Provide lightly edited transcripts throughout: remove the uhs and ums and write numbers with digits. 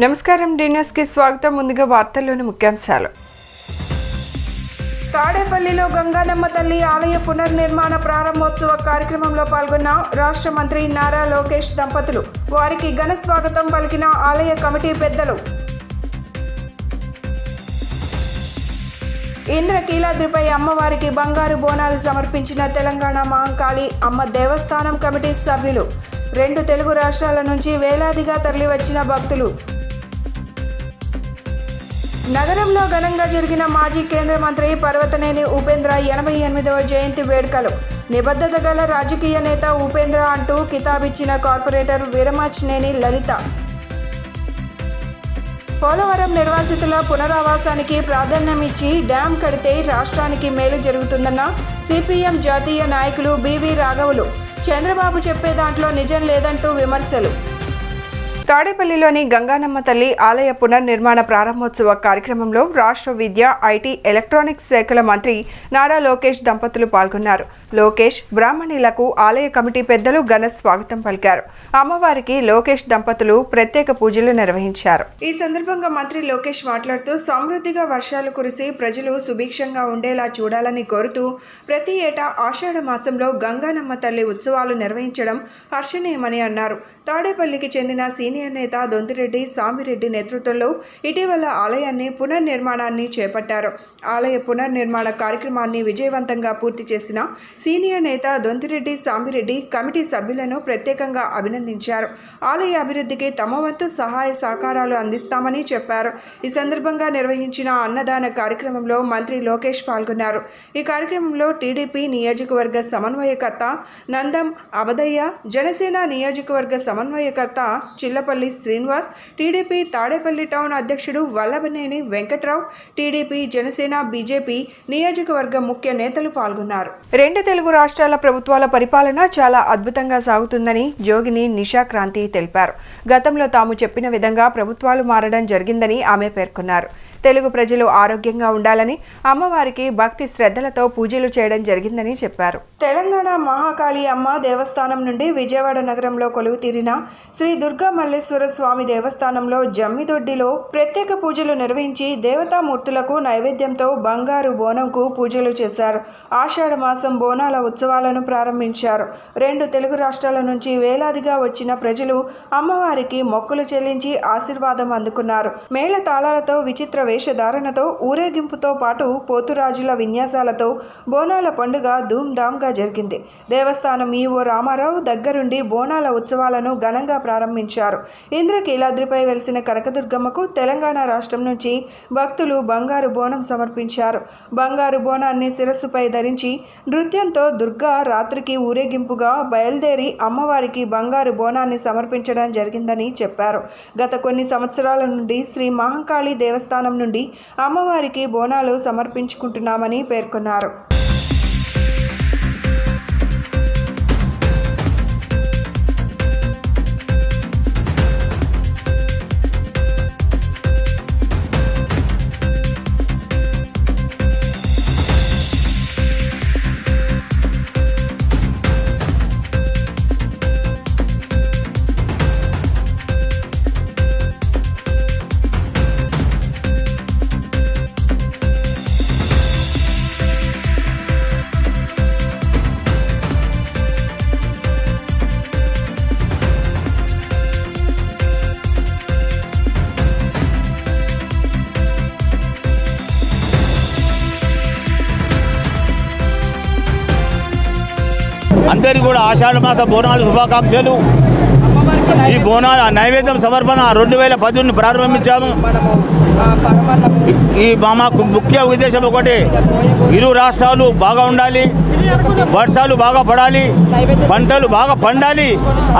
నమస్కారం డి-న్యూస్ కి స్వాగతం. ముందుగా వార్తల్లోని ముఖ్యాంశాలు. తాడేపల్లిలో గంగానమ్మ తల్లి ఆలయ పునర్నిర్మాణ ప్రారంభోత్సవ కార్యక్రమంలో పాల్గొన్న రాష్ట్ర మంత్రి నారా లోకేష్ దంపతులు. వారికి ఘన స్వాగతం పలికిన ఆలయ కమిటీ పెద్దలు. ఇంద్రకీలాద్రిపై అమ్మవారికి బంగారు బోనాలు సమర్పించిన తెలంగాణ మహంకాళి అమ్మ దేవస్థానం కమిటీ సభ్యులు. 2 తెలుగు రాష్ట్రాల నుంచి వేలాదిగా తరలివచ్చిన భక్తులు. నగరంలో ఘనంగా జరిగిన మాజీ కేంద్ర మంత్రి పర్వతనేని ఉపేంద్ర 88వ జయంతి వేడుకలు. నిబద్ధత గల రాజకీయ నేత ఉపేంద్ర అంటూ కితాబిచ్చిన కార్పొరేటర్ వీరమాచినేని లలిత. పోలవరం నిర్వాసితుల పునరావాసానికి ప్రాధాన్యమిచ్చి డ్యాం కడితే రాష్ట్రానికి మేలు జరుగుతుందన్న సిపిఎం జాతీయ నాయకులు బివి రాఘవులు. చంద్రబాబు చెప్పే దాంట్లో నిజం లేదంటూ విమర్శలు. తాడేపల్లిలోని గంగానమ్మ తల్లి ఆలయ పునర్నిర్మాణ ప్రారంభోత్సవ కార్యక్రమంలో రాష్ట్ర విద్య, ఐటీ, ఎలక్ట్రానిక్స్ శాఖల మంత్రి నారా లోకేష్ దంపతులు పాల్గొన్నారు. లోకేష్ బ్రాహ్మణులకు ఆలయ కమిటీ పెద్దలు ఘన స్వాగతం పలికారు. అమ్మవారికి లోకేష్ దంపతులు ప్రత్యేక పూజలు నిర్వహించారు. ఈ సందర్భంగా మంత్రి లోకేష్ మాట్లాడుతూ సమృద్ధిగా వర్షాలు కురిసి ప్రజలు సుభిక్షంగా ఉండేలా చూడాలని కోరుతూ ప్రతి ఏటా ఆషాఢ మాసంలో గంగానమ్మ తల్లి ఉత్సవాలు నిర్వహించడం హర్షణీయమని అన్నారు. తాడేపల్లికి చెందిన సీనియర్ నేత దొంతిరెడ్డి సామిరెడ్డి నేతృత్వంలో ఇటీవల ఆలయాన్ని పునర్నిర్మాణాన్ని చేపట్టారు. ఆలయ పునర్నిర్మాణ కార్యక్రమాన్ని విజయవంతంగా పూర్తి చేసిన సీనియర్ నేత దొంతిరెడ్డి సామిరెడ్డి కమిటీ సభ్యులను ప్రత్యేకంగా అభినందించారు. ఆలయ అభివృద్ధికి తమ వంతు సహాయ సహకారాలు అందిస్తామని చెప్పారు. ఈ సందర్భంగా నిర్వహించిన అన్నదాన కార్యక్రమంలో మంత్రి లోకేష్ పాల్గొన్నారు. ఈ కార్యక్రమంలో టీడీపీ నియోజకవర్గ సమన్వయకర్త నందం అబదయ్య, జనసేన నియోజకవర్గ సమన్వయకర్త చిల్లపల్లి శ్రీనివాస్, టీడీపీ తాడేపల్లి టౌన్ అధ్యక్షుడు వల్లభనేని వెంకట్రావు, టీడీపీ, జనసేన, బీజేపీ నియోజకవర్గ ముఖ్య నేతలు పాల్గొన్నారు. 2 తెలుగు రాష్ట్రాల ప్రభుత్వాల పరిపాలన చాలా అద్భుతంగా సాగుతుందని జోగిని నిషా క్రాంతి తెలిపారు. గతంలో తాము చెప్పిన విధంగా ప్రభుత్వాలు మారడం జరిగిందని ఆమె పేర్కొన్నారు. తెలుగు ప్రజలు ఆరోగ్యంగా ఉండాలని అమ్మవారికి భక్తి శ్రద్ధలతో పూజలు చేయడం జరిగిందని చెప్పారు. తెలంగాణ మహాకాళి అమ్మ దేవస్థానం నుండి విజయవాడ నగరంలో కొలువు తీరిన శ్రీ దుర్గా మల్లేశ్వర స్వామి దేవస్థానంలో జమ్మిదొడ్డిలో ప్రత్యేక పూజలు నిర్వహించి దేవతామూర్తులకు నైవేద్యంతో బంగారు బోనంకు పూజలు చేశారు. ఆషాఢ మాసం బోనాల ఉత్సవాలను ప్రారంభించారు. 2 తెలుగు రాష్ట్రాల నుంచి వేలాదిగా వచ్చిన ప్రజలు అమ్మవారికి మొక్కులు చెల్లించి ఆశీర్వాదం అందుకున్నారు. మేళ తాళాలతో, విచిత్ర వేషధారణతో, ఊరేగింపుతో పాటు పోతురాజుల విన్యాసాలతో బోనాల పండుగ ధూమ్ధామ్గా జరిగింది. దేవస్థానం ఈవో రామారావు దగ్గరుండి బోనాల ఉత్సవాలను ఘనంగా ప్రారంభించారు. ఇంద్రకీలాద్రిపై వెలిసిన కనకదుర్గమ్మకు తెలంగాణ రాష్ట్రం నుంచి భక్తులు బంగారు బోనం సమర్పించారు. బంగారు బోనాన్ని శిరస్సుపై ధరించి నృత్యంతో దుర్గా రాత్రికి ఊరేగింపుగా బయలుదేరి అమ్మవారికి బంగారు బోనాన్ని సమర్పించడం జరిగిందని చెప్పారు. గత కొన్ని సంవత్సరాల నుండి శ్రీ మహంకాళి దేవస్థానం నుండి అమ్మవారికి బోనాలు సమర్పించుకుంటున్నామని పేర్కొన్నారు. అందరికీ కూడా ఆషాఢ మాస బోనాలు శుభాకాంక్షలు. ఈ బోనాల నైవేద్యం సమర్పణ 2018 ప్రారంభించాము. ఈ మాకు ముఖ్య ఉద్దేశం ఒకటి, ఇరు రాష్ట్రాలు బాగా ఉండాలి, వర్షాలు బాగా పడాలి, పంటలు బాగా పండాలి,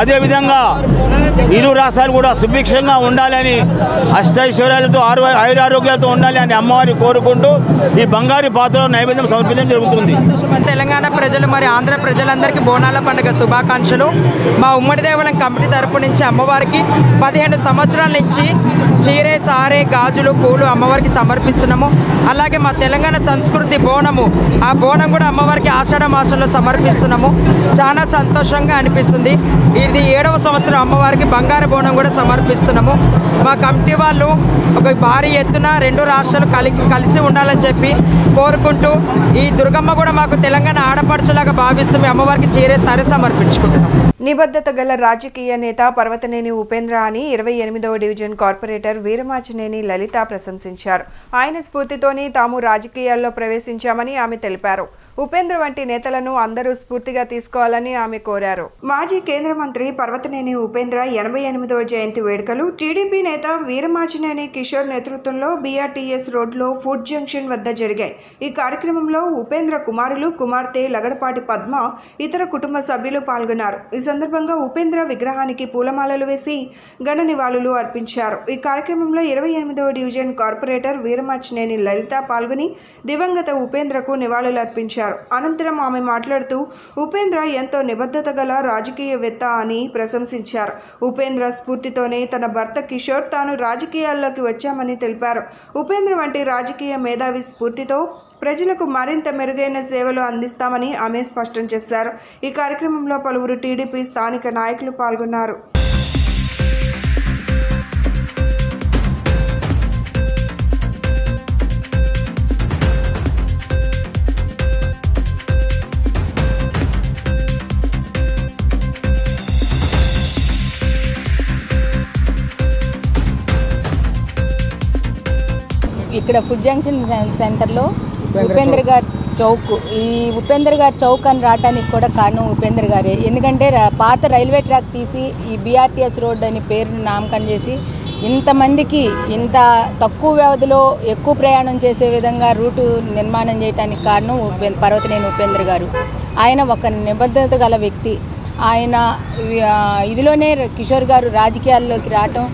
అదేవిధంగా ఇరు రాష్ట్రాలు కూడా సుభిక్షంగా ఉండాలని, అష్టైశ్వర్యాలతో ఆయురారోగ్యాలతో ఉండాలి అని అమ్మవారిని కోరుకుంటూ ఈ బంగారు పాత్రలో నైవేద్యం సమర్పించడం జరుగుతుంది. తెలంగాణ ప్రజలు మరి ఆంధ్ర ప్రజలందరికీ బోనాల పండుగ శుభాకాంక్షలు. మా ఉమ్మడి దేవాలయం కమిటీ తరపు నుంచి అమ్మవారికి 15 సంవత్సరాల నుంచి చీరే, సారే, గాజులు, పండ్లు పూలు అమ్మవారికి సమర్పిస్తున్నాము. అలాగే మా తెలంగాణ సంస్కృతి బోనము, ఆ బోనం కూడా అమ్మవారికి ఆషాఢ మాసంలో సమర్పిస్తున్నాము. చాలా సంతోషంగా అనిపిస్తుంది. ఇది 7వ సంవత్సరం అమ్మవారికి బంగారు బోనం కూడా సమర్పిస్తున్నాము. మా కమిటీ వాళ్ళు ఒక భారీ ఎత్తున 2 రాష్ట్రాలు కలిసి ఉండాలని చెప్పి కోరుకుంటూ, ఈ దుర్గమ్మ కూడా మాకు తెలంగాణ ఆడపడుచులాగా భావిస్తూ మేము అమ్మవారికి చీరే సారి సమర్పించుకుంటున్నాం. నిబద్ధత గల రాజకీయ నేత పర్వతనేని ఉపేంద్ర అని 28వ డివిజన్ కార్పొరేటర్ వీరమాచినేని లలిత ప్రశంసించారు. ఆయన స్ఫూర్తితోనే తాము రాజకీయాల్లో ప్రవేశించామని ఆమె తెలిపారు. ఉపేంద్ర వంటి నేతలను అందరూ స్ఫూర్తిగా తీసుకోవాలని ఆమె కోరారు. మాజీ కేంద్ర మంత్రి పర్వతనేని ఉపేంద్ర 88వ జయంతి వేడుకలు టీడీపీ నేత వీరమాచినేని కిషోర్ నేతృత్వంలో బీఆర్టీఎస్ రోడ్లో ఫుడ్ జంక్షన్ వద్ద జరిగాయి. ఈ కార్యక్రమంలో ఉపేంద్ర కుమారులు, కుమార్తె లగడపాటి పద్మ, ఇతర కుటుంబ సభ్యులు పాల్గొన్నారు. ఈ సందర్భంగా ఉపేంద్ర విగ్రహానికి పూలమాలలు వేసి ఘన నివాళులు అర్పించారు. ఈ కార్యక్రమంలో 28వ డివిజన్ కార్పొరేటర్ వీరమాచినేని లలిత పాల్గొని దివంగత ఉపేంద్రకు నివాళులు అర్పించారు. అనంతరం ఆమె మాట్లాడుతూ ఉపేంద్ర ఎంతో నిబద్ధత గల రాజకీయవేత్త అని ప్రశంసించారు. ఉపేంద్ర స్ఫూర్తితోనే తన భర్త కిషోర్ తాను రాజకీయాల్లోకి వచ్చామని తెలిపారు. ఉపేంద్ర వంటి రాజకీయ మేధావి స్ఫూర్తితో ప్రజలకు మరింత మెరుగైన సేవలు అందిస్తామని ఆమె స్పష్టం చేశారు. ఈ కార్యక్రమంలో పలువురు టీడీపీ స్థానిక నాయకులు పాల్గొన్నారు. ఇక్కడ ఫుడ్ జంక్షన్ సెంటర్లో ఉపేంద్ర గారి చౌక్, ఈ ఉపేంద్ర గారి చౌక్ అని రావడానికి కూడా కారణం ఉపేంద్ర గారే. ఎందుకంటే పాత రైల్వే ట్రాక్ తీసి ఈ బీఆర్టీఎస్ రోడ్ అని పేరు నామకరణం చేసి ఇంతమందికి ఇంత తక్కువ వ్యవధిలో ఎక్కువ ప్రయాణం చేసే విధంగా రూటు నిర్మాణం చేయడానికి కారణం పర్వతనేని ఉపేంద్ర గారు. ఆయన ఒక నిబద్ధత గల వ్యక్తి. ఆయన ఇదిలోనే కిషోర్ గారు రాజకీయాల్లోకి రావటం,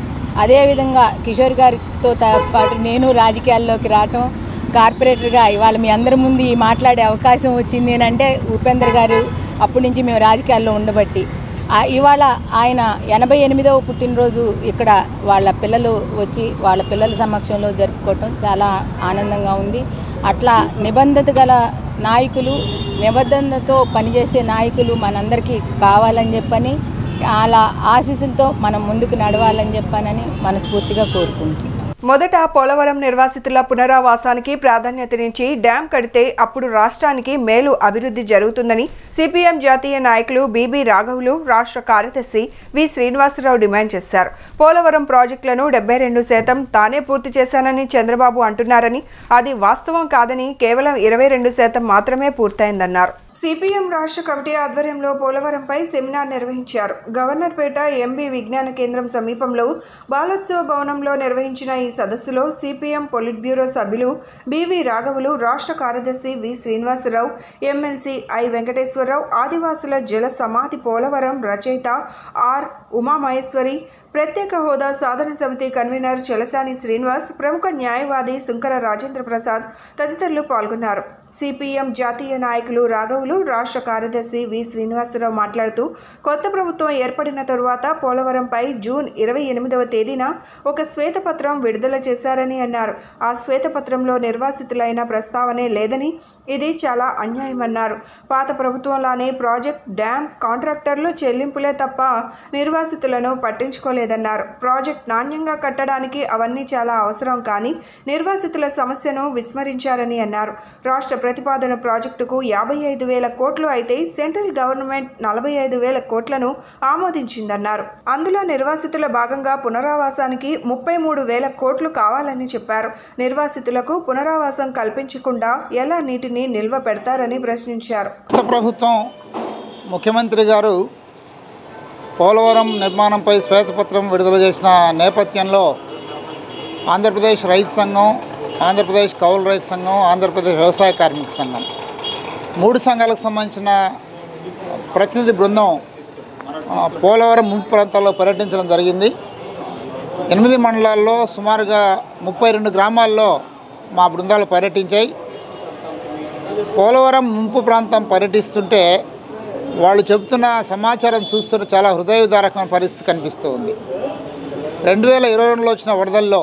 అదేవిధంగా కిషోర్ గారితో పాటు నేను రాజకీయాల్లోకి రావటం, కార్పొరేటర్గా ఇవాళ మీ అందరి ముందు మాట్లాడే అవకాశం వచ్చింది అంటే ఉపేంద్ర గారు అప్పటి నుంచి మేము రాజకీయాల్లో ఉండబట్టి. ఇవాళ ఆయన 88వ పుట్టినరోజు ఇక్కడ వాళ్ళ పిల్లలు వచ్చి వాళ్ళ పిల్లల సమక్షంలో జరుపుకోవటం చాలా ఆనందంగా ఉంది. అట్లా నిబద్ధత గల నాయకులు, నిబద్ధతతో పనిచేసే నాయకులు మనందరికీ కావాలని చెప్పని, అలా ఆశీస్సులతో మనం ముందుకు నడవాలని చెప్పానని మనస్ఫూర్తిగా కోరుకుంటున్నాం. మొదట పోలవరం నిర్వాసితుల పునరావాసానికి ప్రాధాన్యతనిచ్చి డ్యాం కడితే అప్పుడు రాష్ట్రానికి మేలు అభివృద్ధి జరుగుతుందని సిపిఎం జాతీయ నాయకులు బీబీ రాఘవులు, రాష్ట్ర కార్యదర్శి వి శ్రీనివాసరావు డిమాండ్ చేశారు. పోలవరం ప్రాజెక్టులను 72% తానే పూర్తి చేశానని చంద్రబాబు అంటున్నారని, అది వాస్తవం కాదని కేవలం 22% మాత్రమే పూర్తయిందన్నారు. సిపిఎం రాష్ట్ర కమిటీ ఆధ్వర్యంలో పోలవరంపై సెమినార్ నిర్వహించారు. గవర్నర్పేట ఎంబీ విజ్ఞాన కేంద్రం సమీపంలో బాలోత్సవ భవనంలో నిర్వహించిన ఈ సదస్సులో సిపిఎం పొలిట్ బ్యూరో సభ్యులు బివి రాఘవులు, రాష్ట్ర కార్యదర్శి వి శ్రీనివాసరావు, ఎమ్మెల్సీ ఐ వెంకటేశ్వరరావు, ఆదివాసుల జల సమాధి పోలవరం రచయిత ఆర్ ఉమామహేశ్వరి, ప్రత్యేక హోదా సాధన సమితి కన్వీనర్ చలసాని శ్రీనివాస్, ప్రముఖ న్యాయవాది సుంకర రాజేంద్ర ప్రసాద్ తదితరులు పాల్గొన్నారు. సిపిఎం జాతీయ నాయకులు రాఘవులు, రాష్ట్ర కార్యదర్శి వి శ్రీనివాసరావు మాట్లాడుతూ, కొత్త ప్రభుత్వం ఏర్పడిన తరువాత పోలవరంపై జూన్ 28వ తేదీన ఒక శ్వేతపత్రం విడుదల చేశారని అన్నారు. ఆ శ్వేతపత్రంలో నిర్వాసితులైన ప్రస్తావనే లేదని, ఇది చాలా అన్యాయమన్నారు. పాత ప్రభుత్వంలానే ప్రాజెక్ట్, డ్యాం కాంట్రాక్టర్లు చెల్లింపులే తప్ప నిర్వాసితులను పట్టించుకోలేదన్నారు. ప్రాజెక్ట్ నాణ్యంగా కట్టడానికి అవన్నీ చాలా అవసరం, కానీ నిర్వాసితుల సమస్యను విస్మరించారని అన్నారు. రాష్ట్ర ప్రతిపాదన ప్రాజెక్టుకు 55,000 కోట్లు అయితే సెంట్రల్ గవర్నమెంట్ 45,000 కోట్లను ఆమోదించిందన్నారు. అందులో నిర్వాసితుల భాగంగా పునరావాసానికి 33,000 కోట్లు కావాలని చెప్పారు. నిర్వాసితులకు పునరావాసం కల్పించకుండా ఎలా నీటిని నిల్వ పెడతారని ప్రశ్నించారు. ప్రభుత్వం ముఖ్యమంత్రి గారు పోలవరం నిర్మాణంపై శ్వేతపత్రం విడుదల చేసిన నేపథ్యంలో ఆంధ్రప్రదేశ్ రైతు సంఘం, ఆంధ్రప్రదేశ్ కౌలు రైతు సంఘం, ఆంధ్రప్రదేశ్ వ్యవసాయ కార్మిక సంఘం 3 సంఘాలకు సంబంధించిన ప్రతినిధి బృందం పోలవరం ముంపు ప్రాంతాల్లో పర్యటించడం జరిగింది. 8 మండలాల్లో సుమారుగా 32 గ్రామాల్లో మా బృందాలు పర్యటించాయి. పోలవరం ముంపు ప్రాంతం పర్యటిస్తుంటే వాళ్ళు చెబుతున్న సమాచారం చూస్తున్న చాలా హృదయవిదారకమైన పరిస్థితి కనిపిస్తూ ఉంది. 2022లో వచ్చిన వరదల్లో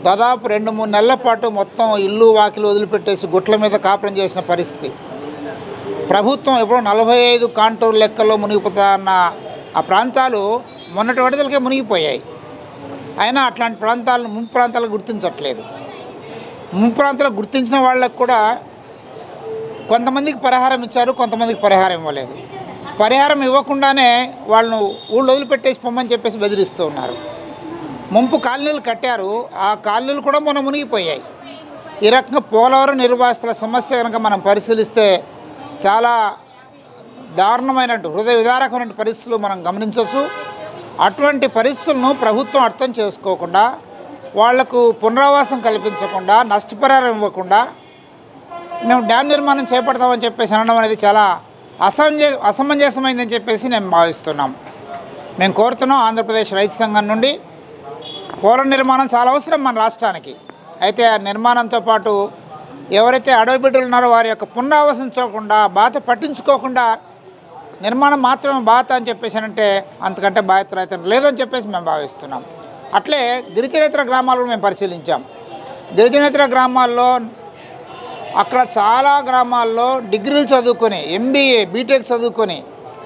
దాదాపు 2-3 నెలల పాటు మొత్తం ఇల్లు వాకిలు వదిలిపెట్టేసి గుట్ల మీద కాపురం చేసిన పరిస్థితి. ప్రభుత్వం ఎప్పుడో 45 కాంటూర్ లెక్కల్లో మునిగిపోతా అన్న ఆ ప్రాంతాలు మొన్నటి వరదలకే మునిగిపోయాయి. అయినా అట్లాంటి ప్రాంతాలను ముంపు ప్రాంతాలకు గుర్తించట్లేదు. ముంపు ప్రాంతాలకు గుర్తించిన వాళ్ళకు కూడా కొంతమందికి పరిహారం ఇచ్చారు, కొంతమందికి పరిహారం ఇవ్వలేదు. పరిహారం ఇవ్వకుండానే వాళ్ళను ఊళ్ళు వదిలిపెట్టేసి పొమ్మని చెప్పేసి బెదిరిస్తూ ఉన్నారు. ముంపు కాలనీలు కట్టారు, ఆ కాలనీలు కూడా మొన్న మునిగిపోయాయి. ఈ రకంగా పోలవరం నిర్వాసితుల సమస్య కనుక మనం పరిశీలిస్తే చాలా దారుణమైన హృదయ విదారకమైన పరిస్థితులు మనం గమనించవచ్చు. అటువంటి పరిస్థితులను ప్రభుత్వం అర్థం చేసుకోకుండా, వాళ్లకు పునరావాసం కల్పించకుండా, నష్టపరిహారం ఇవ్వకుండా మేము డ్యామ్ నిర్మాణం చేపడతామని చెప్పేసి అనడం అనేది చాలా అసమంజసమైందని చెప్పేసి నేను భావిస్తున్నాం. మేము కోరుతున్నాం ఆంధ్రప్రదేశ్ రైతు సంఘం నుండి పోలవరం నిర్మాణం చాలా అవసరం మన రాష్ట్రానికి. అయితే ఆ నిర్మాణంతో పాటు ఎవరైతే అడవి బిడ్డలు ఉన్నారో వారి యొక్క పునరావాసించకుండా, బాధ పట్టించుకోకుండా నిర్మాణం మాత్రమే బాధ అని చెప్పేసి అంటే అంతకంటే బాధ్యత రైతు లేదని చెప్పేసి మేము భావిస్తున్నాం. అట్లే గిరిజనేతర గ్రామాలను మేము పరిశీలించాం. గిరిజనేతర గ్రామాల్లో అక్కడ చాలా గ్రామాల్లో డిగ్రీలు చదువుకొని, MBA, బీటెక్ చదువుకొని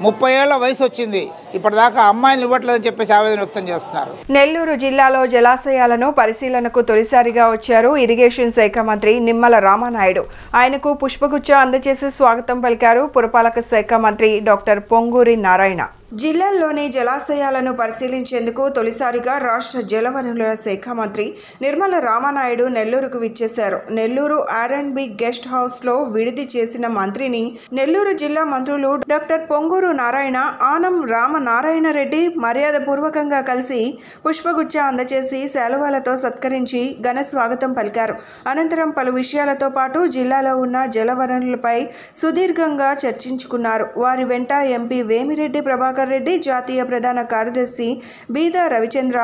30 ఏళ్ల వయసు వచ్చింది, ఇప్పటిదాకా అమ్మాయిలు ఇవ్వట్లేదని చెప్పేసి ఆవేదన వ్యక్తం చేస్తున్నారు. నెల్లూరు జిల్లాలో జలాశయాలను పరిశీలనకు తొలిసారిగా వచ్చారు ఇరిగేషన్ శాఖ మంత్రి నిమ్మల రామానాయుడు. ఆయనకు పుష్పగుచ్చ అందజేసి స్వాగతం పలికారు పురపాలక శాఖ మంత్రి డాక్టర్ పొంగూరి నారాయణ. జిల్లాల్లోని జలాశయాలను పరిశీలించేందుకు తొలిసారిగా రాష్ట్ర జలవనరుల శాఖ మంత్రి నిర్మల రామానాయుడు నెల్లూరుకు విచ్చేశారు. నెల్లూరు R&B గెస్ట్ హౌస్లో విడిది చేసిన మంత్రిని నెల్లూరు జిల్లా మంత్రులు డాక్టర్ పొంగూరు నారాయణ, ఆనం రామనారాయణ రెడ్డి మర్యాదపూర్వకంగా కలిసి పుష్పగుచ్చ అందజేసి శాలువాలతో సత్కరించి ఘన స్వాగతం పలికారు. అనంతరం పలు విషయాలతో పాటు జిల్లాలో ఉన్న జలవనరులపై సుదీర్ఘంగా చర్చించుకున్నారు. వారి వెంట ఎంపీ వేమిరెడ్డి ప్రభాకర్ రెడ్డి, జాతీయ ప్రధాన కార్యదర్శి బీదా రవిచంద్ర,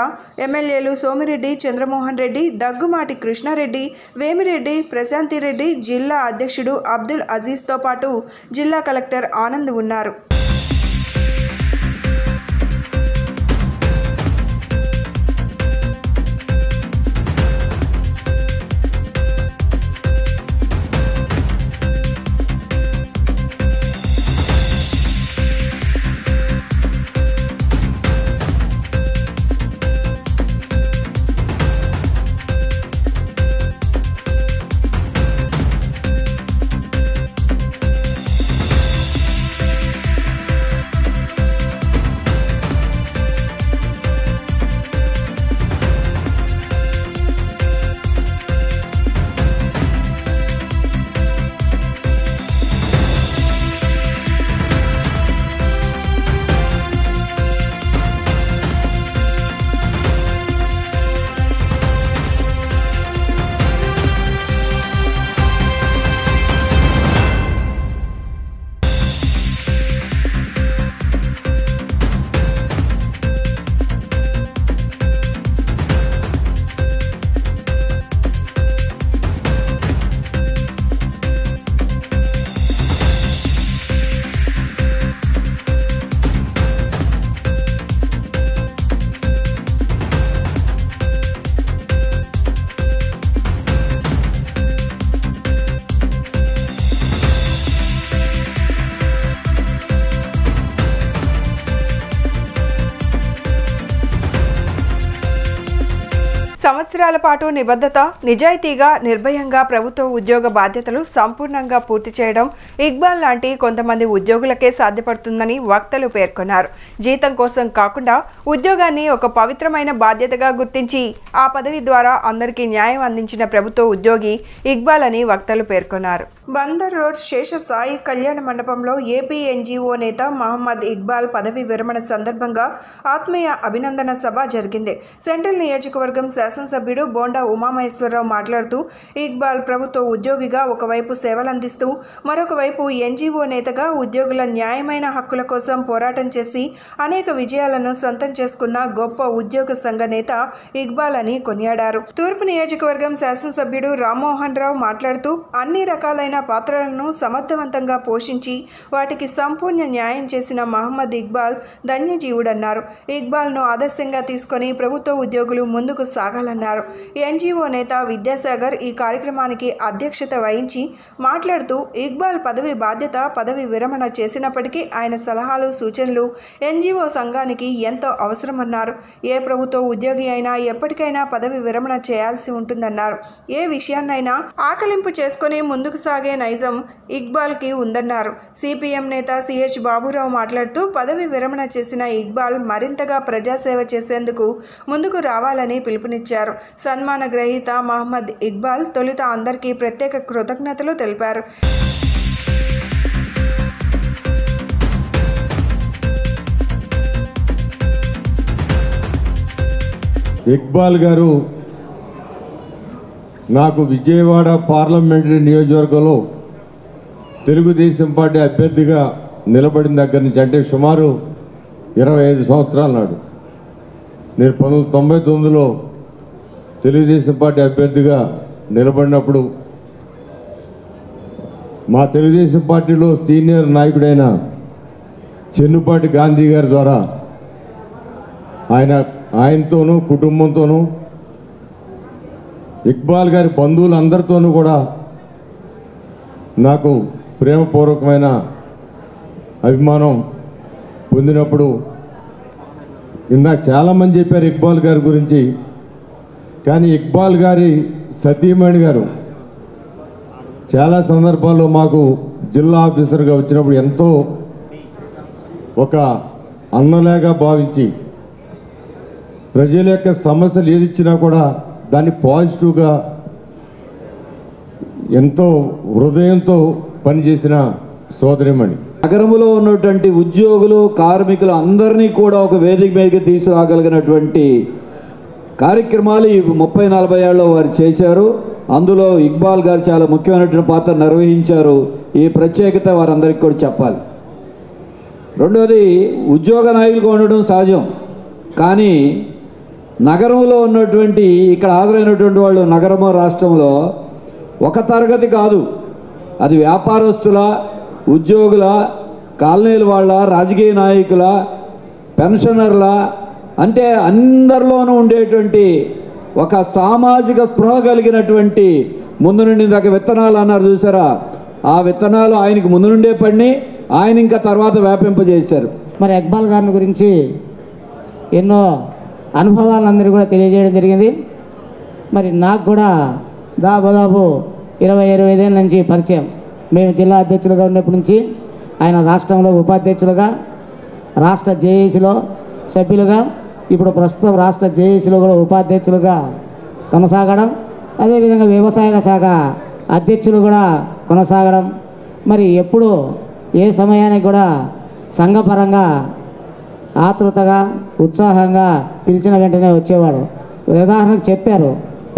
ఎమ్మెల్యేలు సోమిరెడ్డి చంద్రమోహన్ రెడ్డి, దగ్గుమాటి కృష్ణారెడ్డి, వేమిరెడ్డి ప్రశాంతిరెడ్డి, జిల్లా అధ్యక్షుడు అబ్దుల్ అజీజ్తో పాటు జిల్లా కలెక్టర్ ఆనంద్ ఉన్నారు. సంవత్సరాల పాటు నిబద్ధత, నిజాయితీగా, నిర్భయంగా ప్రభుత్వ ఉద్యోగ బాధ్యతలు సంపూర్ణంగా పూర్తి చేయడం ఇక్బాల్ లాంటి కొంతమంది ఉద్యోగులకే సాధ్యపడుతుందని వక్తలు పేర్కొన్నారు. జీతం కోసం కాకుండా ఉద్యోగాన్ని ఒక పవిత్రమైన బాధ్యతగా గుర్తించి ఆ పదవి ద్వారా అందరికీ న్యాయం అందించిన ప్రభుత్వ ఉద్యోగి ఇక్బాల్ అని వక్తలు పేర్కొన్నారు. బందర్ రోడ్ శేష సాయి కళ్యాణ మండపంలో ఏపీ NGO నేత మహమ్మద్ ఇక్బాల్ పదవి విరమణ సందర్భంగా ఆత్మీయ అభినందన సభ జరిగింది. సెంట్రల్ నియోజకవర్గం శాసనసభ్యుడు బోండా ఉమామహేశ్వరరావు మాట్లాడుతూ ఇక్బాల్ ప్రభుత్వ ఉద్యోగిగా ఒకవైపు సేవలందిస్తూ మరొక వైపు NGO నేతగా ఉద్యోగుల న్యాయమైన హక్కుల కోసం పోరాటం చేసి అనేక విజయాలను సొంతం చేసుకున్న గొప్ప ఉద్యోగ సంఘ నేత ఇక్బాల్ అని కొనియాడారు. తూర్పు నియోజకవర్గం శాసనసభ్యుడు రామ్మోహన్ రావు మాట్లాడుతూ అన్ని రకాలైన పాత్రలను సమర్థవంతంగా పోషించి వాటికి సంపూర్ణ న్యాయం చేసిన మహమ్మద్ ఇక్బాల్ ధన్యజీవుడన్నారు. ఇక్బాల్ను ఆదర్శంగా తీసుకొని ప్రభుత్వ ఉద్యోగులు ముందుకు సాగాలన్నారు. చేశారన్నారు. ఎన్జీఓ నేత విద్యాసాగర్ ఈ కార్యక్రమానికి అధ్యక్షత వహించి మాట్లాడుతూ ఇక్బాల్ పదవి బాధ్యత పదవి విరమణ చేసినప్పటికీ ఆయన సలహాలు సూచనలు ఎన్జీఓ సంఘానికి ఎంతో అవసరమన్నారు. ఏ ప్రభుత్వ ఉద్యోగి అయినా ఎప్పటికైనా పదవి విరమణ చేయాల్సి ఉంటుందన్నారు. ఏ విషయాన్నైనా ఆకలింపు చేసుకుని ముందుకు సాగే నైజం ఇక్బాల్కి ఉందన్నారు. సిపిఎం నేత సిహెచ్ బాబురావు మాట్లాడుతూ పదవి విరమణ చేసిన ఇక్బాల్ మరింతగా ప్రజాసేవ చేసేందుకు ముందుకు రావాలని పిలుపునిచ్చారు. సన్మాన గ్రహీత మహమ్మద్ ఇక్బాల్ తొలుత అందరికీ ప్రత్యేక కృతజ్ఞతలు తెలిపారు. ఇక్బాల్ గారు నాకు విజయవాడ పార్లమెంటరీ నియోజకవర్గంలో తెలుగుదేశం పార్టీ అభ్యర్థిగా నిలబడిన దగ్గర నుంచి అంటే సుమారు 25 సంవత్సరాల నాడు నేను 1999లో తెలుగుదేశం పార్టీ అభ్యర్థిగా నిలబడినప్పుడు మా తెలుగుదేశం పార్టీలో సీనియర్ నాయకుడైన చెన్నుపాటి గాంధీ గారి ద్వారా ఆయనతోనూ కుటుంబంతోనూ ఇక్బాల్ గారి బంధువులందరితోనూ కూడా నాకు ప్రేమపూర్వకమైన అభిమానం పొందినప్పుడు ఇందాక చాలామంది చెప్పారు ఇక్బాల్ గారి గురించి. కానీ ఇక్బాల్ గారి సతీమణి గారు చాలా సందర్భాల్లో మాకు జిల్లా ఆఫీసర్గా వచ్చినప్పుడు ఎంతో ఒక అన్నలాగా భావించి ప్రజల యొక్క సమస్యలు ఏది ఇచ్చినా కూడా దాన్ని పాజిటివ్గా ఎంతో హృదయంతో పనిచేసిన సోదరిమణి. నగరంలో ఉన్నటువంటి ఉద్యోగులు కార్మికులు అందరినీ కూడా ఒక వేదిక మీదకి తీసుకురాగలిగినటువంటి కార్యక్రమాలు ఈ 30-40 ఏళ్ళలో వారు చేశారు. అందులో ఇక్బాల్ గారు చాలా ముఖ్యమైనటువంటి పాత్ర నిర్వహించారు. ఈ ప్రత్యేకత వారందరికీ కూడా చెప్పాలి. రెండోది, ఉద్యోగ నాయకులుగా ఉండడం సహజం. కానీ నగరంలో ఉన్నటువంటి ఇక్కడ హాజరైనటువంటి వాళ్ళు నగరమో రాష్ట్రంలో ఒక తరగతి కాదు, అది వ్యాపారస్తుల, ఉద్యోగుల, కాలనీల వాళ్ళ, రాజకీయ నాయకుల, పెన్షనర్ల, అంటే అందరిలోనూ ఉండేటువంటి ఒక సామాజిక స్పృహ కలిగినటువంటి ముందు నుండి దాకా విత్తనాలు అన్నారు చూసారా, ఆ విత్తనాలు ఆయనకి ముందు నుండే పడి ఆయన ఇంకా తర్వాత వ్యాపింపజేశారు. మరి ఇక్బాల్ గారిని గురించి ఎన్నో అనుభవాలందరూ కూడా తెలియజేయడం జరిగింది. మరి నాకు కూడా దాదాపు 20-25 ఏళ్ళ నుంచి పరిచయం. మేము జిల్లా అధ్యక్షులుగా ఉన్నప్పటి నుంచి ఆయన రాష్ట్రంలో ఉపాధ్యక్షులుగా, రాష్ట్ర జేఏసీలో సభ్యులుగా, ఇప్పుడు ప్రస్తుతం రాష్ట్ర జేఏసీలో కూడా ఉపాధ్యక్షులుగా కొనసాగడం, అదేవిధంగా వ్యవసాయ శాఖ అధ్యక్షులు కూడా కొనసాగడం, మరి ఎప్పుడు ఏ సమయానికి కూడా సంఘపరంగా ఆతృతగా ఉత్సాహంగా పిలిచిన వెంటనే వచ్చేవాడు. ఉదాహరణకు చెప్పారు,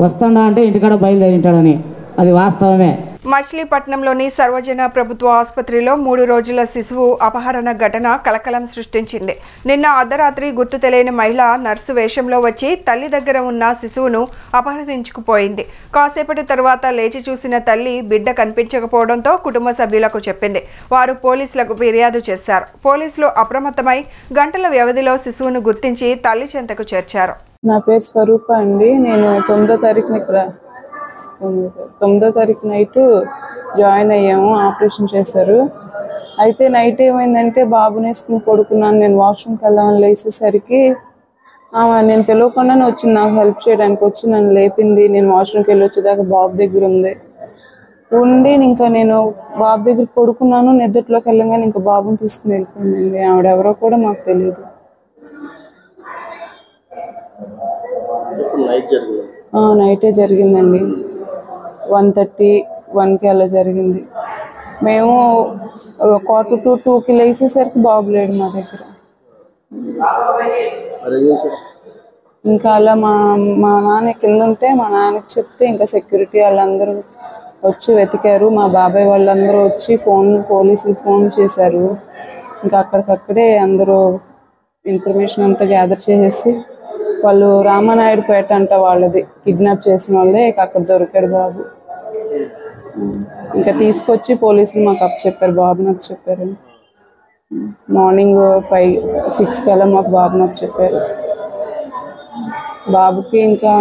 వస్తాడా అంటే ఇంటికాడ బయలుదేరింటాడని. అది వాస్తవమే. మచిలీపట్నంలోని సర్వజన ప్రభుత్వ ఆసుపత్రిలో 3 రోజుల శిశువు అపహరణ ఘటన కలకలం సృష్టించింది. నిన్న అర్ధరాత్రి గుర్తు తెలియని మహిళ నర్సు వేషంలో వచ్చి తల్లి దగ్గర ఉన్న శిశువును అపహరించుకుపోయింది. కాసేపటి తర్వాత లేచి చూసిన తల్లి బిడ్డ కనిపించకపోవడంతో కుటుంబ సభ్యులకు చెప్పింది. వారు పోలీసులకు ఫిర్యాదు చేశారు. పోలీసులు అప్రమత్తమై గంటల వ్యవధిలో శిశువును గుర్తించి తల్లి చెంతకు చేర్చారు. నా పేరు స్వరూప అండి. నేను 9వ తారీఖున ఇక్కడ 9వ తారీఖు నైట్ జాయిన్ అయ్యాము. ఆపరేషన్ చేశారు. అయితే నైట్ ఏమైందంటే బాబుని వేసుకుని పడుకున్నాను. నేను వాష్రూమ్కి వెళ్దామని లేచేసరికి నేను తెలియకుండానే వచ్చింది నాకు హెల్ప్ చేయడానికి. వచ్చి నన్ను లేపింది. నేను వాష్రూమ్కి వెళ్ళి వచ్చేదాకా బాబు దగ్గర ఉండి ఇంకా నేను బాబు దగ్గర పడుకున్నాను. నిద్రలోకి వెళ్ళగానే ఇంకా బాబుని తీసుకుని వెళ్ళిపోయిందండి. ఆవిడెవరో కూడా మాకు తెలియదు. నైటే జరిగిందండి. 1:30-1కి అలా జరిగింది. మేము 1:45-2కి లేచేసరికి బాబు లేడు మా దగ్గర. ఇంకా అలా మా నాన్న కింద ఉంటే మా నాన్నకి చెప్తే ఇంకా సెక్యూరిటీ వాళ్ళందరూ వచ్చి వెతికారు. మా బాబాయ్ వాళ్ళందరూ వచ్చి పోలీసులు ఫోన్ చేశారు. ఇంకా అక్కడికక్కడే అందరూ ఇన్ఫర్మేషన్ అంతా గ్యాదర్ చేసేసి వాళ్ళు రామానాయుడుపేట అంట వాళ్ళది కిడ్నాప్ చేసిన వాళ్ళే అక్కడ దొరికాడు బాబు. ఇంకా తీసుకొచ్చి పోలీసులు మాకు అప్పచెప్పారు, బాబుని అప్పచెప్పారు. మార్నింగ్ 5-6 కల్లా మాకు బాబుని అప్పచెప్పారు. బాబుకి ఇంకా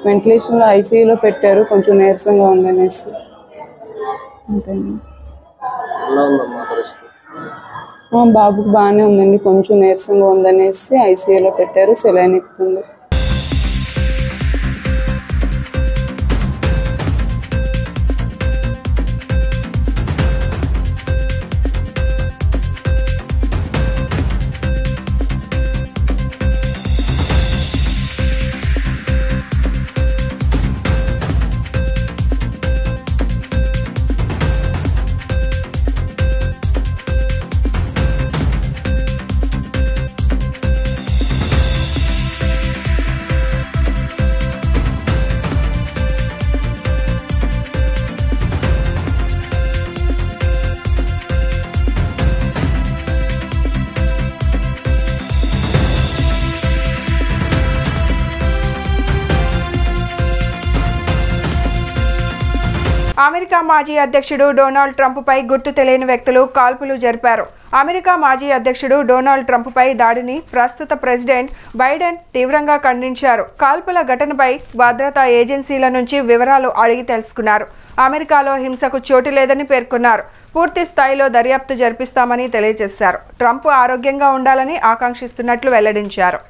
వెంటిలేషన్లో ఐసీయూలో పెట్టారు, కొంచెం నీరసంగా ఉందనేసి. అంతేనండి. బాబుకి బాగానే ఉందండి, కొంచెం నీరసంగా ఉందనేసి ఐసీయూలో పెట్టారు, సెలైన్ ఎక్కుతుంది. అమెరికా మాజీ అధ్యక్షుడు డొనాల్డ్ ట్రంప్పై గుర్తు తెలియని వ్యక్తులు కాల్పులు జరిపారు. అమెరికా మాజీ అధ్యక్షుడు డొనాల్డ్ ట్రంప్పై దాడిని ప్రస్తుత ప్రెసిడెంట్ బైడెన్ తీవ్రంగా ఖండించారు. కాల్పుల ఘటనపై భద్రతా ఏజెన్సీల నుంచి వివరాలు అడిగి తెలుసుకున్నారు. అమెరికాలో హింసకు చోటు లేదని పేర్కొన్నారు. పూర్తి స్థాయిలో దర్యాప్తు జరిపిస్తామని తెలియజేశారు. ట్రంప్ ఆరోగ్యంగా ఉండాలని ఆకాంక్షిస్తున్నట్లు వెల్లడించారు.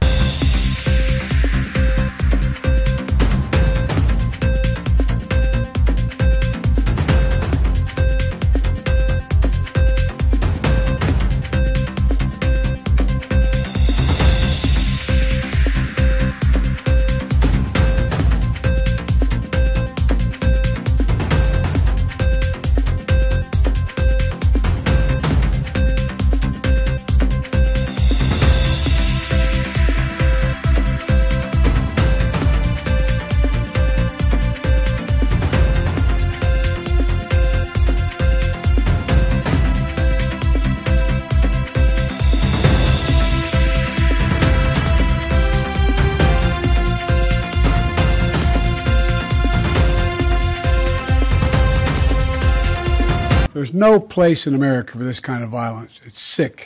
There's no place in America for this kind of violence. It's sick.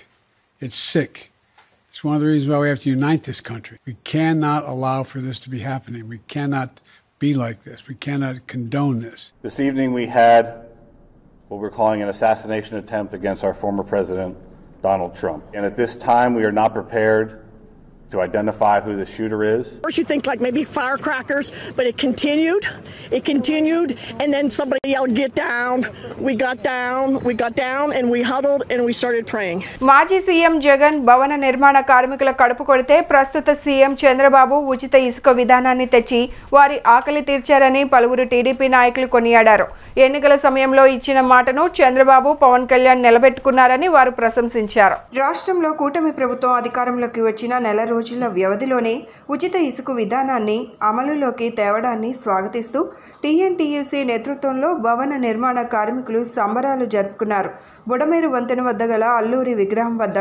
It's sick. It's one of the reasons why we have to unite this country. We cannot allow for this to be happening. We cannot be like this. We cannot condone this. This evening we had what we're calling an assassination attempt against our former president, Donald Trump. And at this time, we are not prepared to identify who the shooter is. First you think like maybe firecrackers, but it continued, and then somebody yelled, "Get down." We got down, and we huddled, and we started praying. మాజీ CM Jagan భవన నిర్మాణ కార్మికుల కడుపు కొడితే ప్రస్తుత CM Chandrababu ఉచిత ఇసుక విధానాన్ని తెచ్చి వారి ఆకలి తీర్చారని పలువురు టీడీపీ నాయకులు కొనియాడారు. ఎన్నికల సమయంలో ఇచ్చిన మాటను చంద్రబాబు పవన్ కళ్యాణ్ నిలబెట్టుకున్నారని వారు ప్రశంసించారు. రాష్ట్రంలో కూటమి ప్రభుత్వం అధికారంలోకి వచ్చిన నెల రోజుల వ్యవధిలోనే ఉచిత ఇసుక విధానాన్ని అమలులోకి తేవడాన్ని స్వాగతిస్తూ టీఎన్టీయూసీ నేతృత్వంలో భవన నిర్మాణ కార్మికులు సంబరాలు జరుపుకున్నారు. బుడమేరు వంతెన వద్ద గల అల్లూరి విగ్రహం వద్ద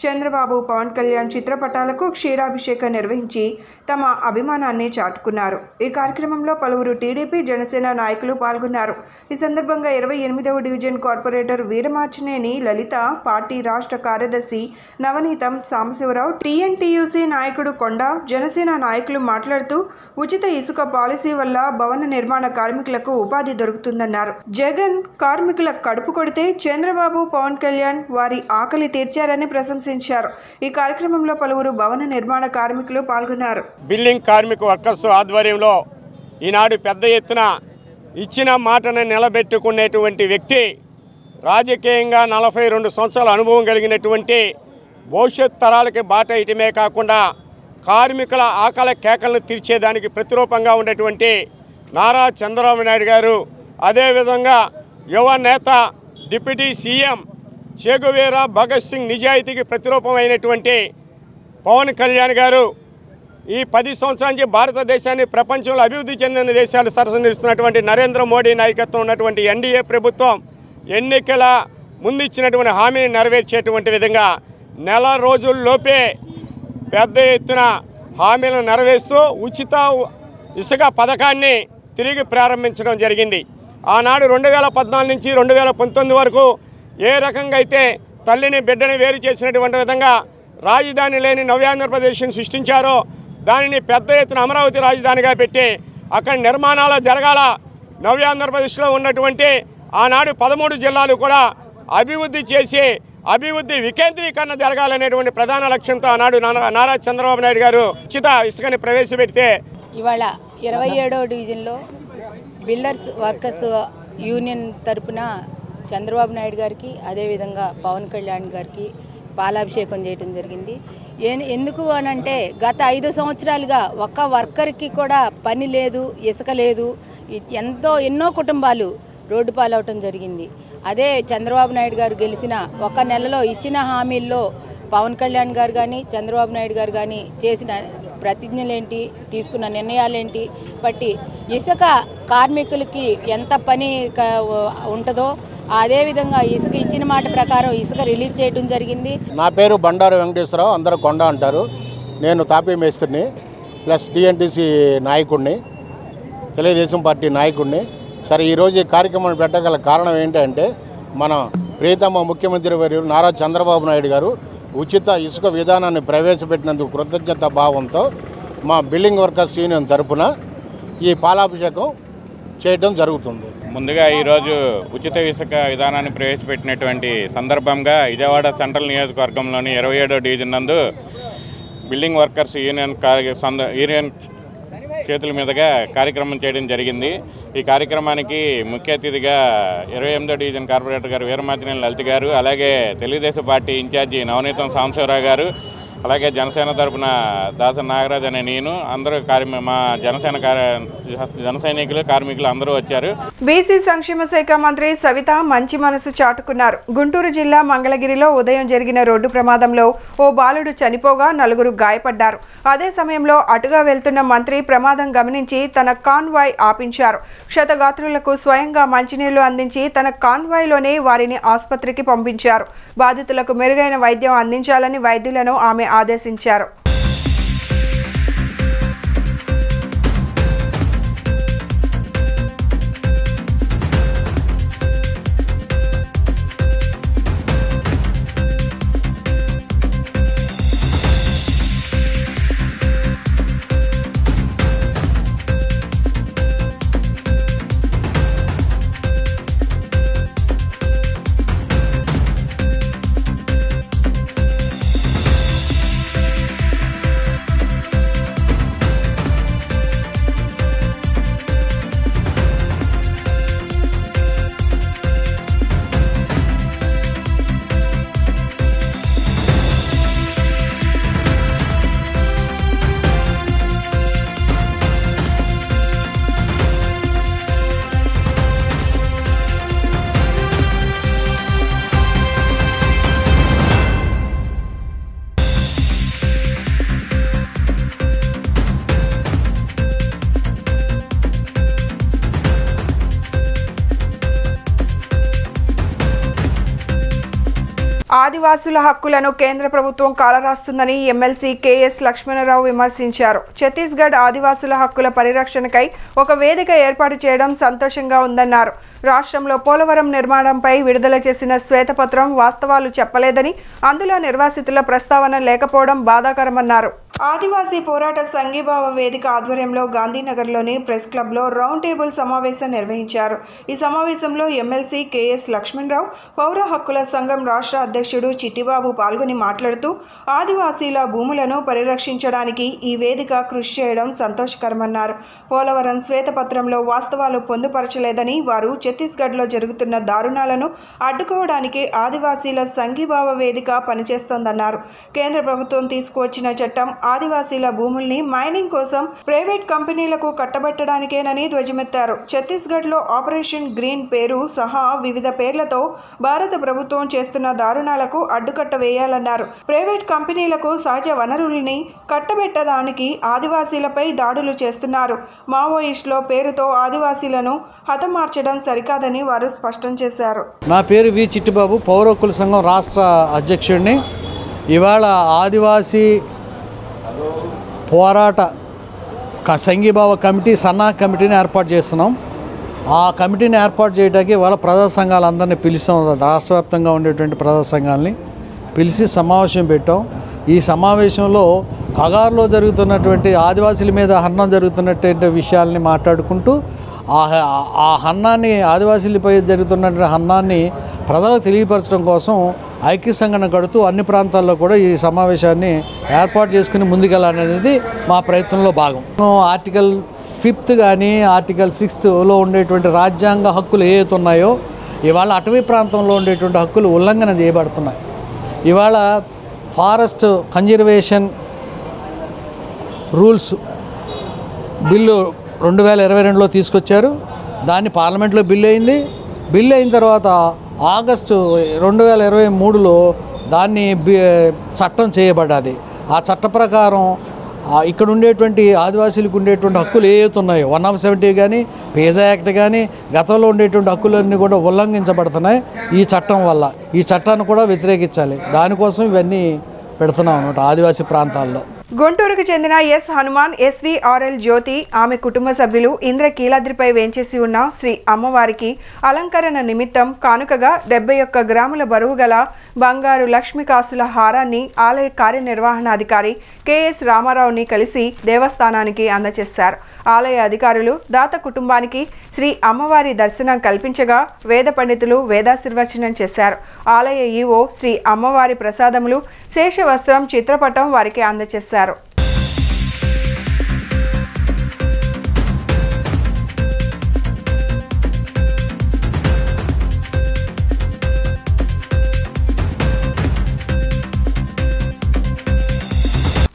చంద్రబాబు పవన్ కళ్యాణ్ చిత్రపటాలకు క్షీరాభిషేకం నిర్వహించి తమ అభిమానాన్ని చాటుకున్నారు. ఈ కార్యక్రమంలో పలువురు టీడీపీ జనసేన నాయకులు పాల్గొన్నారు. ఈ సందర్భంగా 28వ డివిజన్ కార్పొరేటర్ వీరమార్చినేని లలిత, పార్టీ రాష్ట్ర కార్యదర్శి నవనీతం సాంబశివరావు, టీఎన్టీయూసీ నాయకుడు కొండ, జనసేన నాయకులు మాట్లాడుతూ ఉచిత ఇసుక పాలసీ వల్ల భవన నిర్మాణ కార్మికులకు ఉపాధి దొరుకుతుందన్నారు. జగన్ కార్మికుల కడుపు కొడితే చంద్రబాబు పవన్ కళ్యాణ్ వారి ఆకలి తీర్చారని ప్రశంసించారు. ఈ కార్యక్రమంలో పలువురు భవన నిర్మాణ కార్మికులు పాల్గొన్నారు. బిల్డింగ్ కార్మిక వర్కర్స్ ఆధ్వర్యంలో ఈనాడు పెద్ద ఎత్తున ఇచ్చిన మాటను నిలబెట్టుకునేటువంటి వ్యక్తి, రాజకీయంగా 42 సంవత్సరాల అనుభవం కలిగినటువంటి, భవిష్యత్ తరాలకి బాట ఇయటమే కాకుండా కార్మికుల ఆకలి కేకలను తీర్చేదానికి ప్రతిరూపంగా ఉన్నటువంటి నారా చంద్రబాబు నాయుడు గారు, అదేవిధంగా యువ నేత డిప్యూటీ సీఎం చెగువేరా భగత్ సింగ్ నిజాయితీకి ప్రతిరూపమైనటువంటి పవన్ కళ్యాణ్ గారు, ఈ 10 సంవత్సరాల నుంచి భారతదేశాన్ని ప్రపంచంలో అభివృద్ధి చెందిన దేశాలు సరసనిస్తున్నటువంటి నరేంద్ర మోడీ నాయకత్వం ఉన్నటువంటి ఎన్డీఏ ప్రభుత్వం ఎన్నికల ముందు ఇచ్చినటువంటి హామీని నెరవేర్చేటువంటి విధంగా నెల రోజుల్లోపే పెద్ద ఎత్తున హామీలను నెరవేరుస్తూ ఉచిత ఇసుక పథకాన్ని తిరిగి ప్రారంభించడం జరిగింది. ఆనాడు 2014 నుంచి 2019 వరకు ఏ రకంగా అయితే తల్లిని బిడ్డని వేరు చేసినటువంటి విధంగా రాజధాని లేని నవ్యాంధ్రప్రదేశ్ని సృష్టించారో, దానిని పెద్ద ఎత్తున అమరావతి రాజధానిగా పెట్టి అక్కడ నిర్మాణాలు జరగాల. నవ్య ఆంధ్రప్రదేశ్లో ఉన్నటువంటి ఆనాడు 13 జిల్లాలు కూడా అభివృద్ధి చేసి అభివృద్ధి వికేంద్రీకరణ జరగాలనేటువంటి ప్రధాన లక్ష్యంతో ఆనాడు నారా చంద్రబాబు నాయుడు గారు ఉచిత ఇసుకని ప్రవేశపెడితే ఇవాళ 27వ డివిజన్లో బిల్డర్స్ వర్కర్స్ యూనియన్ తరపున చంద్రబాబు నాయుడు గారికి అదేవిధంగా పవన్ కళ్యాణ్ గారికి పాలాభిషేకం చేయడం జరిగింది. ఎందుకు అనంటే గత 5 సంవత్సరాలుగా ఒక్క వర్కర్కి కూడా పని లేదు, ఇసుక లేదు. ఎన్నో కుటుంబాలు రోడ్డు పాలవటం జరిగింది. అదే చంద్రబాబు నాయుడు గారు గెలిచిన ఒక నెలలో ఇచ్చిన హామీల్లో పవన్ కళ్యాణ్ గారు కానీ చంద్రబాబు నాయుడు గారు కానీ చేసిన ప్రతిజ్ఞలేంటి, తీసుకున్న నిర్ణయాలేంటి బట్టి ఇసుక కార్మికులకి ఎంత పని ఉంటుందో అదేవిధంగా ఇసుక ఇచ్చిన మాట ప్రకారం ఇసుక రిలీజ్ చేయడం జరిగింది. నా పేరు బండారు వెంకటేశ్వరరావు, అందరూ కొండ అంటారు. నేను తాపీ మేస్త్రిని ప్లస్ టీఎన్టీసీ నాయకుడిని, తెలుగుదేశం పార్టీ నాయకుడిని. సరే, ఈరోజు ఈ కార్యక్రమాన్ని పెట్టగల కారణం ఏంటంటే మన ప్రియతమ ముఖ్యమంత్రి వర్యులు నారా చంద్రబాబు నాయుడు గారు ఉచిత ఇసుక విధానాన్ని ప్రవేశపెట్టినందుకు కృతజ్ఞత భావంతో మా బిల్డింగ్ వర్కర్స్ యూనియన్ తరఫున ఈ పాలాభిషేకం చేయడం జరుగుతుంది. ముందుగా ఈరోజు ఉచిత ఇసుక విధానాన్ని ప్రవేశపెట్టినటువంటి సందర్భంగా విజయవాడ సెంట్రల్ నియోజకవర్గంలోని 27వ డివిజన్ నందు బిల్డింగ్ వర్కర్స్ యూనియన్ చేతుల మీదుగా కార్యక్రమం చేయడం జరిగింది. ఈ కార్యక్రమానికి ముఖ్య అతిథిగా 28వ డివిజన్ కార్పొరేటర్ గారు వీరమాచినేని లలిత గారు, అలాగే తెలుగుదేశం పార్టీ ఇన్ఛార్జి నవనీతం సాంబశివరావు గారు, అలాగే జనసేన తరఫున దాసరి నాగరాజ్ అనే నేను, అందరూ మా జన సైనికులు కార్మికులు అందరూ వచ్చారు. బీసీ సంక్షేమ శాఖ మంత్రి సవిత మంచి మనసు చాటుకున్నారు. గుంటూరు జిల్లా మంగళగిరిలో ఉదయం జరిగిన రోడ్డు ప్రమాదంలో ఓ బాలుడు చనిపోగా 4 గాయపడ్డారు. అదే సమయంలో అటుగా వెళ్తున్న మంత్రి ప్రమాదం గమనించి తన కాన్వాయ్ ఆపించారు. క్షతగాత్రులకు స్వయంగా మంచినీళ్లు అందించి తన కాన్వాయ్లోనే వారిని ఆసుపత్రికి పంపించారు. బాధితులకు మెరుగైన వైద్యం అందించాలని వైద్యులను ఆమె ఆదేశించారు. ఆదివాసుల హక్కులను కేంద్ర ప్రభుత్వం కాలరాస్తుందని ఎమ్మెల్సీ కేఎస్ లక్ష్మణరావు విమర్శించారు. ఛత్తీస్గఢ్ ఆదివాసుల హక్కుల పరిరక్షణకై ఒక వేదిక ఏర్పాటు చేయడం సంతోషంగా ఉందన్నారు. రాష్ట్రంలో పోలవరం నిర్మాణంపై విడుదల చేసిన శ్వేతపత్రం వాస్తవాలు చెప్పలేదని, అందులో నిర్వాసితుల ప్రస్తావన లేకపోవడం బాధాకరమన్నారు. ఆదివాసీ పోరాట సంఘీభావ వేదిక ఆధ్వర్యంలో గాంధీనగర్లోని ప్రెస్ క్లబ్లో రౌండ్ టేబుల్ సమావేశం నిర్వహించారు. ఈ సమావేశంలో ఎమ్మెల్సీ కేఎస్ లక్ష్మణరావు, పౌర హక్కుల సంఘం రాష్ట్ర అధ్యక్షుడు చిట్టిబాబు పాల్గొని మాట్లాడుతూ ఆదివాసీల భూములను పరిరక్షించడానికి ఈ వేదిక కృషి చేయడం సంతోషకరమన్నారు. పోలవరం శ్వేతపత్రంలో వాస్తవాలు పొందుపరచలేదని, వారు ఛత్తీస్గఢ్లో జరుగుతున్న దారుణాలను అడ్డుకోవడానికి ఆదివాసీల సంఘీభావ వేదిక పనిచేస్తోందన్నారు. కేంద్ర ప్రభుత్వం తీసుకువచ్చిన చట్టం ఆదివాసీల భూముల్ని మైనింగ్ కోసం ప్రైవేట్ కంపెనీలకు కట్టబెట్టడానికేనని ధ్వజమెత్తారు. ఛత్తీస్గఢ్లో ఆపరేషన్ గ్రీన్ పేరు సహా వివిధ పేర్లతో భారత ప్రభుత్వం చేస్తున్న దారుణాలకు అడ్డుకట్ట వేయాలన్నారు. ప్రైవేట్ కంపెనీలకు సహజ వనరుల్ని కట్టబెట్టడానికి ఆదివాసీలపై దాడులు చేస్తున్నారు. మావోయిస్టుల పేరుతో ఆదివాసీలను హతమార్చడం సరికాదని వారు స్పష్టం చేశారు. నా పేరు వి చిట్టిబాబు, పౌర హక్కుల సంఘం రాష్ట్ర అధ్యక్షుడిని. ఇవాళ ఆదివాసీ పోరాట సంఘీభావ కమిటీ సన్నా కమిటీని ఏర్పాటు చేస్తున్నాం. ఆ కమిటీని ఏర్పాటు చేయడానికి వాళ్ళ ప్రజా సంఘాలందరినీ పిలిచాం. రాష్ట్ర వ్యాప్తంగా ఉండేటువంటి ప్రజా సంఘాలని పిలిచి సమావేశం పెట్టాం. ఈ సమావేశంలో కగారులో జరుగుతున్నటువంటి ఆదివాసీల మీద హననం జరుగుతున్నటువంటి విషయాల్ని మాట్లాడుకుంటూ ఆ హన్నాన్ని ఆదివాసీలపై జరుగుతున్న హన్నాన్ని ప్రజలకు తెలియపరచడం కోసం ఐక్య సంఘటన కడుతూ అన్ని ప్రాంతాల్లో కూడా ఈ సమావేశాన్ని ఏర్పాటు చేసుకుని ముందుకెళ్ళాలనేది మా ప్రయత్నంలో భాగం. ఆర్టికల్ 5 కానీ ఆర్టికల్ 6లో ఉండేటువంటి రాజ్యాంగ హక్కులు ఏవైతే ఉన్నాయో ఇవాళ అటవీ ప్రాంతంలో ఉండేటువంటి హక్కులు ఉల్లంఘన చేయబడుతున్నాయి. ఇవాళ ఫారెస్ట్ కన్జర్వేషన్ రూల్స్ బిల్లు 2022లో తీసుకొచ్చారు. దాన్ని పార్లమెంట్లో బిల్లు అయింది. బిల్లు అయిన తర్వాత ఆగస్టు 2023లో దాన్ని చట్టం చేయబడ్డది. ఆ చట్ట ప్రకారం ఇక్కడ ఉండేటువంటి ఆదివాసీలకు ఉండేటువంటి హక్కులు ఏవైతే ఉన్నాయో 170 కానీ పేజా యాక్ట్ కానీ గతంలో ఉండేటువంటి హక్కులన్నీ కూడా ఉల్లంఘించబడుతున్నాయి ఈ చట్టం వల్ల. ఈ చట్టాన్ని కూడా వ్యతిరేకించాలి. దానికోసం ఇవన్నీ పెడుతున్నాం అన్నమాట ఆదివాసీ ప్రాంతాల్లో. గుంటూరుకు చెందిన ఎస్ హనుమాన్ ఎస్వీఆర్ఎల్ జ్యోతి ఆమె కుటుంబ సభ్యులు ఇంద్రకీలాద్రిపై వేంచేసి ఉన్న శ్రీ అమ్మవారికి అలంకరణ నిమిత్తం కానుకగా 71 గ్రాముల బరువు గల బంగారు లక్ష్మీ కాసుల హారాన్ని ఆలయ కార్యనిర్వహణాధికారి కెఎస్ రామారావుని కలిసి దేవస్థానానికి అందజేశారు. ఆలయ అధికారులు దాత కుటుంబానికి శ్రీ అమ్మవారి దర్శనం కల్పించగా వేద పండితులు వేదాశీర్వచనం చేశారు. ఆలయ ఈవో శ్రీ అమ్మవారి ప్రసాదములు శేషవస్త్రం చిత్రపటం వారికి అందజేశారు.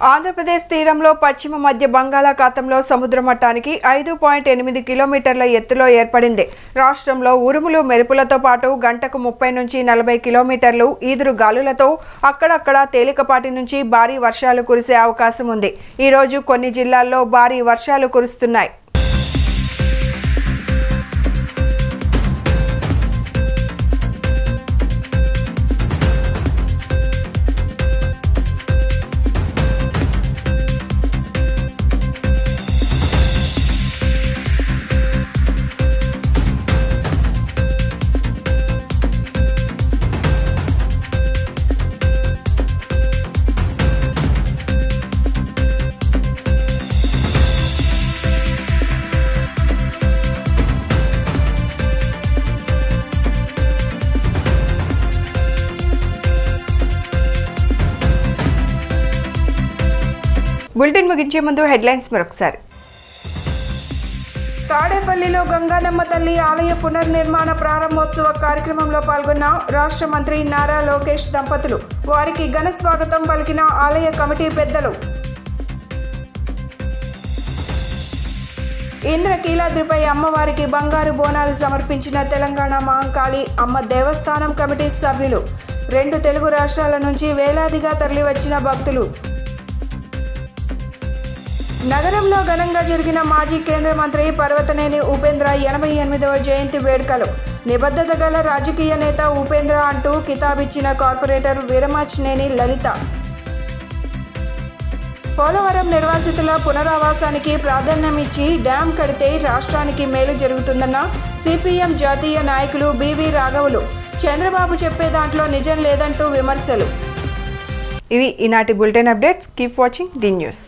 ఆంధ్రప్రదేశ్ తీరంలో పశ్చిమ మధ్య బంగాళాఖాతంలో సముద్ర మట్టానికి 5.8 కిలోమీటర్ల ఎత్తులో ఏర్పడింది. రాష్ట్రంలో ఉరుములు మెరుపులతో పాటు గంటకు 30 నుంచి 40 కిలోమీటర్లు ఈదురు గాలులతో అక్కడక్కడ తేలికపాటి నుంచి భారీ వర్షాలు కురిసే అవకాశం ఉంది. ఈ రోజు కొన్ని జిల్లాల్లో భారీ వర్షాలు కురుస్తున్నాయి. బులెటిన్ ముగించే ముందు హెడ్లైన్స్ మరొకసారి. తాడేపల్లిలో గంగానమ్మ తల్లి ఆలయ పునర్నిర్మాణ ప్రారంభోత్సవ కార్యక్రమంలో పాల్గొన్న రాష్ట్ర మంత్రి నారా లోకేష్ దంపతులు. వారికి ఘన స్వాగతం పలికిన ఆలయ కమిటీ పెద్దలు. ఇంద్రకీలాద్రిపై అమ్మవారికి బంగారు బోనాలు సమర్పించిన తెలంగాణ మహంకాళి అమ్మ దేవస్థానం కమిటీ సభ్యులు. 2 తెలుగు రాష్ట్రాల నుంచి వేలాదిగా తరలివచ్చిన భక్తులు. నగరంలో ఘనంగా జరిగిన మాజీ కేంద్ర మంత్రి పర్వతనేని ఉపేంద్ర 88వ జయంతి వేడుకలు. నిబద్ధత గల రాజకీయ నేత ఉపేంద్ర అంటూ కితాబిచ్చిన కార్పొరేటర్ వీరమాచినేని లలిత. పోలవరం నిర్వాసితుల పునరావాసానికి ప్రాధాన్యమిచ్చి డ్యాం కడితే రాష్ట్రానికి మేలు జరుగుతుందన్న సిపిఎం జాతీయ నాయకులు బివి రాఘవులు. చంద్రబాబు చెప్పే దాంట్లో నిజం లేదంటూ విమర్శలు. ఇవి ఈనాటి bulletin updates. Keep watching the news.